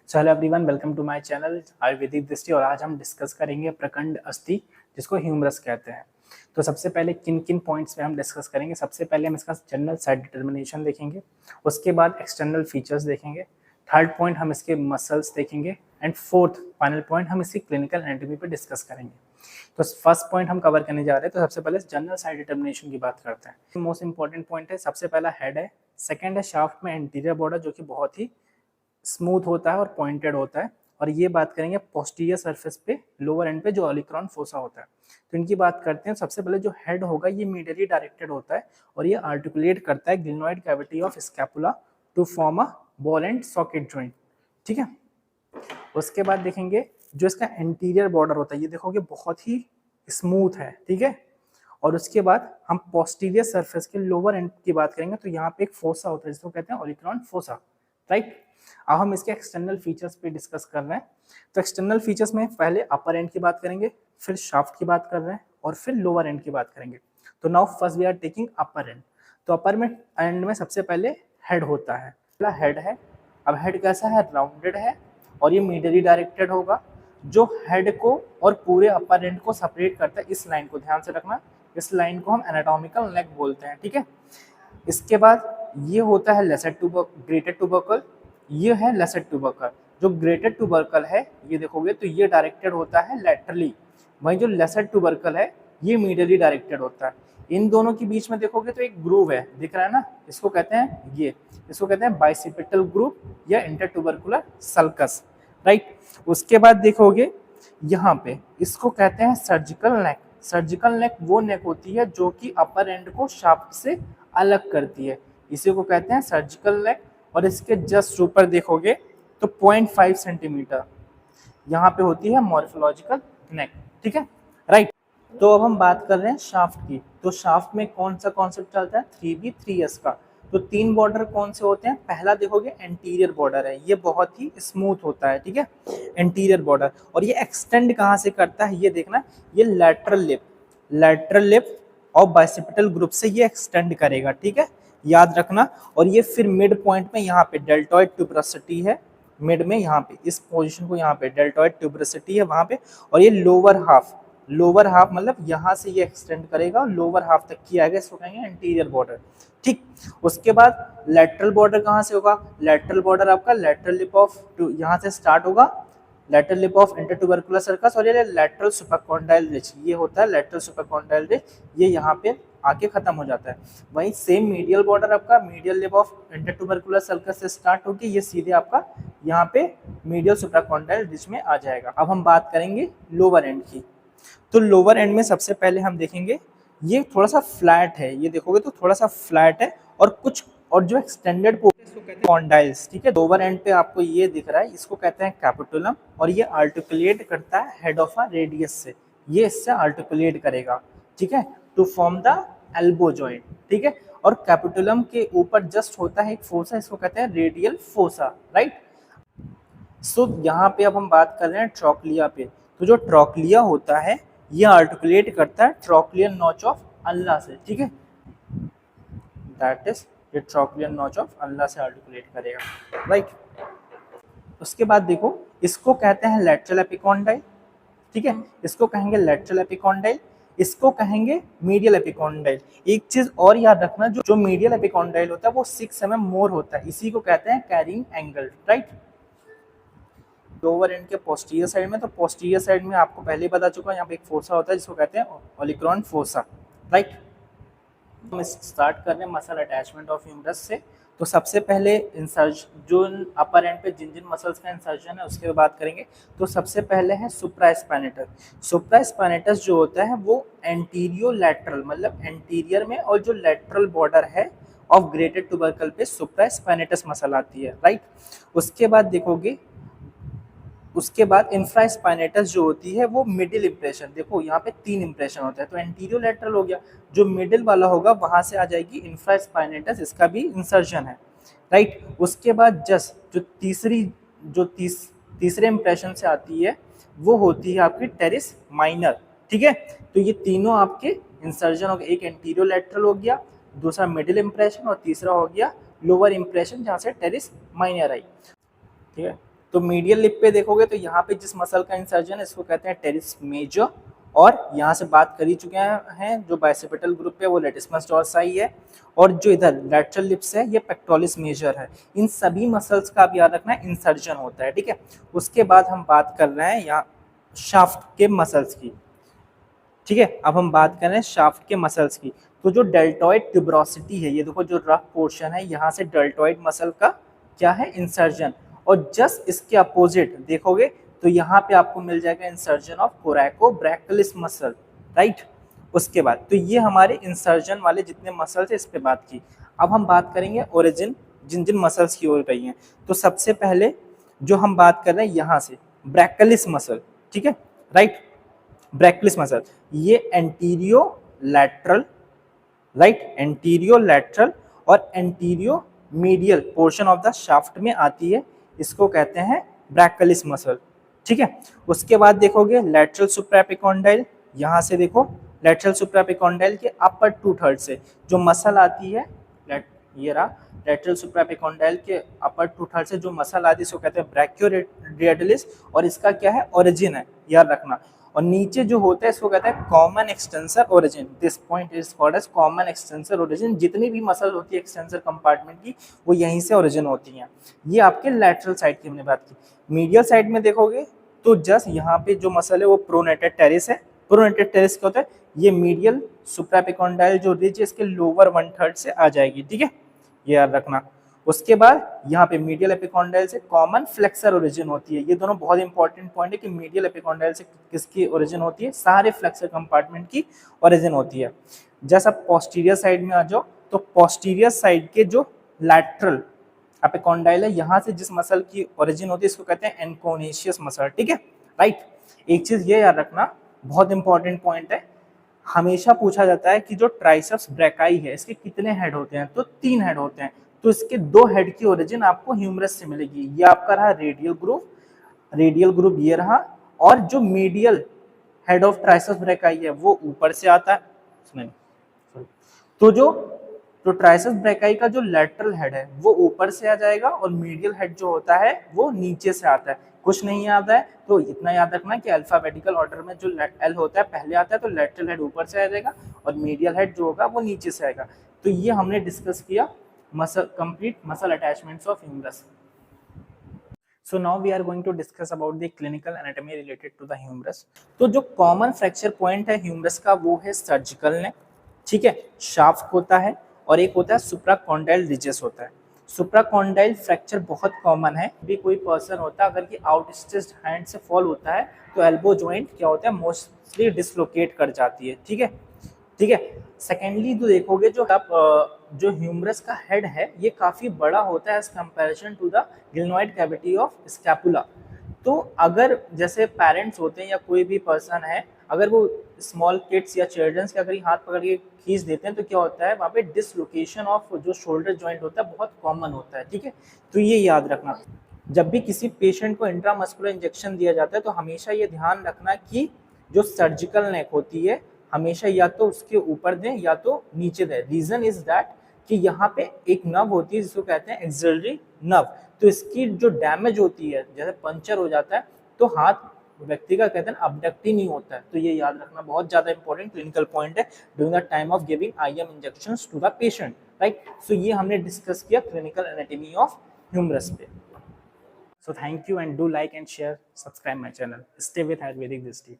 So hello everyone, welcome to my channel Ayurvedic Drishti. और आज हम डिस्कस करेंगे प्रखंड अस्थि, जिसको ह्यूमरस कहते हैं। तो सबसे पहले किन किन पॉइंट्स पे हम डिस्कस करेंगे। सबसे पहले हम इसका जनरल साइड डिटर्मिनेशन देखेंगे, उसके बाद एक्सटर्नल फीचर्स देखेंगे, थर्ड पॉइंट हम इसके मसल्स देखेंगे, एंड फोर्थ फाइनल पॉइंट हम इसकी क्लिनिकल एनाटॉमी पे डिस्कस करेंगे। तो फर्स्ट पॉइंट हम कवर करने जा रहे हैं। तो सबसे पहले जनरल साइड डिटर्मिनेशन की बात करते हैं। मोस्ट इंपॉर्टेंट पॉइंट है, सबसे पहला हेड है, सेकेंड है शाफ्ट में एंटीरियर बॉर्डर जो कि बहुत ही स्मूथ होता है और पॉइंटेड होता है। और ये बात करेंगे पोस्टीरियर सरफेस पे लोअर एंड पे जो ओलिक्रॉन फोसा होता है। तो इनकी बात करते हैं। सबसे पहले जो हेड होगा ये मीडियली डायरेक्टेड होता है और ये आर्टिकुलेट करता है glenoid cavity of scapula to form a ball and socket joint. ठीक है, उसके बाद देखेंगे जो इसका एंटीरियर बॉर्डर होता है, ये देखोगे बहुत ही स्मूथ है। ठीक है, और उसके बाद हम पोस्टीरियर सरफेस के लोअर एंड की बात करेंगे तो यहाँ पे एक फोसा होता है जिसको कहते हैं ओलिक्रॉन फोसा। राइट, अब हम इसके एक्सटर्नल फीचर्स पे डिस्कस कर रहे हैं। तो एक्सटर्नल फीचर्स में पहले अपर एंड की बात करेंगे, फिर शाफ्ट की बात कर रहे हैं और फिर लोअर एंड की बात करेंगे। तो now first we are taking upper end. तो अपर में एंड में सबसे पहले हेड होता है। पहला हेड है। अब हेड कैसा है, राउंडेड है और ये मीडियली डायरेक्टेड होगा, जो हेड को और पूरे अपर एंड को सेपरेट करता है। इस लाइन को ध्यान से रखना, इस लाइन को हम एनाटॉमिकल नेक बोलते हैं। ठीक है, इसके बाद ये होता है लेसर ग्रेटर ट्यूबरकल, ये है लेसर ट्यूबरकल। जो ग्रेटर ट्यूबरकल है ये देखोगे तो ये डायरेक्टेड होता है लैटरली, वहीं जो लेसर ट्यूबरकल है ये मीडियली डायरेक्टेड होता है। इन दोनों के बीच में देखोगे तो एक ग्रूव है, दिख रहा है ना, इसको कहते हैं इसको कहते हैं बाइसिपिटल ग्रूव या इंटरट्यूबरकुलर सल्कस। राइट, उसके बाद देखोगे यहाँ पे इसको कहते हैं सर्जिकल नेक। सर्जिकल नेक वो नेक होती है जो कि अपर एंड को शाफ्ट से अलग करती है, इसी को कहते हैं सर्जिकल नेक। और इसके जस्ट ऊपर देखोगे तो 0.5 सेंटीमीटर यहाँ पे होती है मॉर्फोलॉजिकल नेक। ठीक है, राइट। तो अब हम बात कर रहे हैं शाफ्ट की। तो शाफ्ट में कौन सा कॉन्सेप्ट चलता है, 3B 3S का। तो तीन बॉर्डर कौन से होते हैं, पहला देखोगे एंटीरियर बॉर्डर है, ये बहुत ही स्मूथ होता है। ठीक है, एंटीरियर बॉर्डर। और ये एक्सटेंड कहाँ से करता है ये देखना, ये लैटरल लिप और बाइसिपिटल ग्रुप से ये एक्सटेंड करेगा। ठीक है, याद रखना। और ये फिर मिड पॉइंट में यहाँ पे डेल्टॉइड ट्यूबरसिटी है, मिड में यहाँ पे इस पोजीशन को यहाँ पे डेल्टॉइड ट्यूबरसिटी है वहाँ पे। और ये लोअर हाफ मतलब यहाँ से ये एक्सटेंड करेगा, लोअर हाफ तक की आएगा, इसको कहेंगे एंटीरियर बॉर्डर। ठीक, उसके बाद लैटरल बॉर्डर कहाँ से होगा, लैटरल बॉर्डर आपका लैटरल लिप ऑफ यहाँ से स्टार्ट होगा, लैटरल लिप ऑफ इंटरट्यूबरकुलर सर्कस, और ये लैटरल सुपरकॉन्डाइल रिज, ये होता है लैटरल सुपरकॉन्डाइल रिज, ये यहाँ पे आके खत्म हो जाता है। वहीं सेम मीडियल बॉर्डर आपका मीडियल लिप ऑफ इंटरट्यूबरकुलर सर्कस से स्टार्ट होकर ये सीधे आपका यहाँ पे मीडियल सुपरकॉन्डाइल रिज में आ जाएगा। अब हम बात करेंगे लोअर एंड की। तो लोअर एंड में सबसे पहले हम देखेंगे ये थोड़ा सा फ्लैट है, ये देखोगे तो थोड़ा सा फ्लैट है और जो एक्सटेंडेड कॉन्डाइल्स। ठीक है, लोअर एंड पे आपको ये दिख रहा है, इसको कहते हैं कैपिटुलम, और ये आर्टिकुलेट करता है हेड ऑफ अ रेडियस से, ये इससे आर्टिकुलेट करेगा। ठीक है, to form the elbow joint. ठीक है, और कैपिटुलम के ऊपर जस्ट होता है एक फोसा, इसको कहते हैं रेडियल फोसा। राइट, सो यहाँ पे अब हम बात कर रहे हैं ट्रोक्लिया पे। तो जो ट्रोक्लिया होता है ये आर्टिकुलेट करता है ट्रोक्लियर नॉच ऑफ अल्ला से। ठीक है, दैट इज ये ट्रोक्लियर नॉच ऑफ अल्ला से आर्टिकुलेट करेगा। राइट, उसके बाद देखो इसको कहते हैं लैटरल एपिकॉन्डाइल। ठीक है, इसको कहेंगे लैटरल एपिकॉन्डाइल, इसको कहेंगे मीडियल एपिकॉन्डाइल। एक चीज और याद रखना, जो मीडियल एपिकॉन्डाइल होता है वो 6 mm मोर होता है, इसी को कहते हैं carrying angle. Right, lower and के पोस्टीरियर साइड में, तो पोस्टीरियर साइड में आपको पहले ही पता चुका है यहाँ पे एक फोसा होता है जिसको कहते हैं ओलिक्रॉन फोसा। राइट, हम स्टार्ट कर रहे हैं मसल अटैचमेंट ऑफ ह्यूमरस से। तो सबसे पहले जो अपर एंड पे जिन जिन मसल्स का इंसर्जन है उसके बात करेंगे। तो सबसे पहले है सुप्रास्पाइनेटस। सुप्रास्पाइनेटस जो होता है वो एंटीरियो लैटरल मतलब एंटीरियर में, और जो लैटरल बॉर्डर है ऑफ ग्रेटर ट्यूबरकल पे सुप्रास्पाइनेटस मसल आती है। राइट, उसके बाद इंफ्रास्पाइनेटस जो होती है वो मिडिल इंप्रेशन। देखो यहाँ पे 3 इंप्रेशन होता है, तो एंटीरियो लैटरल हो गया, जो मिडिल वाला होगा वहां से आ जाएगी इंफ्रास्पाइनेटस, इसका भी इंसर्शन है। राइट, उसके बाद जस्ट जो तीसरे इंप्रेशन से आती है वो होती है आपकी टेरिस माइनर। ठीक है, तो ये तीनों आपके इंसर्जन हो गए, एक एंटीरियो लैटरल हो गया, दूसरा मिडिल इंप्रेशन और तीसरा हो गया लोअर इंप्रेशन जहाँ से टेरिस माइनर आई। ठीक है, तो मीडियल लिप पे देखोगे तो यहाँ पे जिस मसल का इंसर्जन है इसको कहते हैं टेरिस मेजर, और यहाँ से बात कर ही चुके हैं जो बाइसेप्टल ग्रुप है वो लेटिसमस डॉर्साई है, और जो इधर लैटरल लिप्स है ये पेक्टोरिस मेजर है। इन सभी मसल्स का भी याद रखना इंसर्जन होता है, ठीक है। उसके बाद हम बात कर रहे हैं यहाँ शाफ्ट के मसल्स की, ठीक है। अब हम बात कर रहे हैं शाफ्ट के मसल्स की। तो जो डेल्टॉइड ट्यूबरोसिटी है, ये देखो जो रफ पोर्शन है यहाँ से डेल्टॉइड मसल का क्या है इंसर्जन, और जस्ट इसके अपोजिट देखोगे तो यहाँ पे आपको मिल जाएगा इंसर्जन ऑफ कोरैकोब्रैकियलिस मसल, राइट। उसके बाद तो ये हमारे इंसर्जन वाले जितने मसल्स है इस पे बात की। अब हम बात करेंगे ओरिजिन जिन जिन मसल्स की हो रही हैं। तो सबसे पहले जो हम बात कर रहे हैं यहाँ से ब्रैकियलिस मसल, ठीक है, राइट। ब्रैकियलिस मसल ये anterolateral, right, anterolateral और anteromedial portion of the shaft में आती है, इसको कहते हैं ब्रैकियलिस मसल, ठीक है। उसके बाद देखोगे लैटरल सुप्राएपिकोंडाइल, यहाँ से देखो लैटरल सुप्राएपिकोंडाइल के अपर 2/3 से जो मसल आती है, ये रहा लैटरल सुप्राएपिकोंडाइल के अपर 2/3 से जो मसल आती है इसको कहते हैं ब्रैकियोरेडियलिस, और इसका क्या है ओरिजिन है, याद रखना। और नीचे जो होता है इसको कहते हैं common extensor origin, this point is called as common extensor origin. जितनी भी मसल होती है एक्सटेंसर कंपार्टमेंट की वो यहीं से ओरिजिन होती हैं। ये आपके लैटरल साइड की हमने बात की। मीडियल साइड में देखोगे तो जस्ट यहाँ पे जो मसल है वो प्रोनेटेड टेरिस है। प्रोनेटेड टेरिस क्या होता है, ये मीडियल सुप्राएपिकोंडाइल जो रिज है इसके लोअर 1/3 से आ जाएगी, ठीक है, ये याद रखना। उसके बाद यहाँ पे मीडियल एपिकोंडाइल से कॉमन फ्लेक्सर ओरिजिन होती है। ये दोनों बहुत इंपॉर्टेंट पॉइंट है कि मीडियल एपिकोंडाइल से किसकी ओरिजिन होती है, सारे फ्लेक्सर कंपार्टमेंट की ओरिजिन होती है। जैसा पोस्टीरियर साइड में आ जाओ तो पोस्टीरियर साइड के जो लैटरल एपिकोंडाइल है यहाँ से जिस मसल की ओरिजिन होती है इसको कहते हैं एनकोनेशियस मसल, ठीक है, राइट। एक चीज ये याद रखना, बहुत इंपॉर्टेंट पॉइंट है, हमेशा पूछा जाता है कि जो ट्राइसेप्स ब्रैकाई है इसके कितने हेड होते हैं, तो 3 हेड होते हैं। तो इसके 2 हेड की ओरिजिन आपको ह्यूमरस से मिलेगी। ये आपका रहा रेडियल ग्रुप ये रहा, और जो मीडियल हेड ऑफ ट्राइसेप्स ब्रैकाई है वो ऊपर से आता है। तो जो ट्राइसेप्स ब्रैकाई का जो लैटरल हेड है वो ऊपर से आ जाएगा, और मीडियल हेड जो होता है वो नीचे से आता है। कुछ नहीं याद है तो इतना याद रखना कि अल्फाबेटिकल ऑर्डर में जो एल होता है पहले आता है, तो लैटरल हेड ऊपर से आ जाएगा और मीडियल हेड जो होगा वो नीचे से आएगा। तो ये हमने डिस्कस किया complete muscle attachments of humerus. So now we are going to discuss about the clinical anatomy related to the humerus. तो जो कॉमन फ्रैक्चर पॉइंट है ह्यूमरस का वो है सर्जिकल नेक, ठीक है, शाफ्ट होता है, और एक होता है सुप्राकॉन्डाइल रिजेस होता है। सुप्राकॉन्डाइल फ्रैक्चर बहुत कॉमन है। भी कोई पर्सन होता है अगर कि आउटस्ट्रेच्ड हैंड से फॉल होता है तो एल्बो जॉइंट क्या होता है मोस्टली डिसलोकेट कर जाती है, ठीक है, ठीक है। सेकेंडली तो देखोगे जो आप जो ह्यूमरस का हेड है ये काफ़ी बड़ा होता है as comparison to the glenoid cavity of scapula. तो अगर जैसे पेरेंट्स होते हैं या कोई भी पर्सन है, अगर वो स्मॉल किड्स या चिल्ड्रंस के अगर हाथ पकड़ के खींच देते हैं तो क्या होता है वहाँ पे डिसलोकेशन ऑफ जो शोल्डर जॉइंट होता है बहुत कॉमन होता है, ठीक है। तो ये याद रखना, जब भी किसी पेशेंट को इंट्रामस्कुलर इंजेक्शन दिया जाता है तो हमेशा ये ध्यान रखना कि जो सर्जिकल नेक होती है हमेशा या तो उसके ऊपर दें या तो नीचे दें। रीजन इज दैट कि यहाँ पे एक नर्व होती है जिसको कहते हैं एक्सिलरी नर्व। तो इसकी जो डैमेज होती है जैसे पंचर हो जाता है तो हाथ व्यक्ति का कहते हैं अबडक्ट ही नहीं होता है। तो ये याद रखना बहुत ज्यादा इंपॉर्टेंट क्लिनिकल पॉइंट है during the time of giving IM injections to the patient, right. So ये हमने डिस्कस किया क्लिनिकल एनाटॉमी ऑफ ह्यूमरस पे। So thank you and do like and share, subscribe my channel. Stay with Ayurvedic Dृष्टि.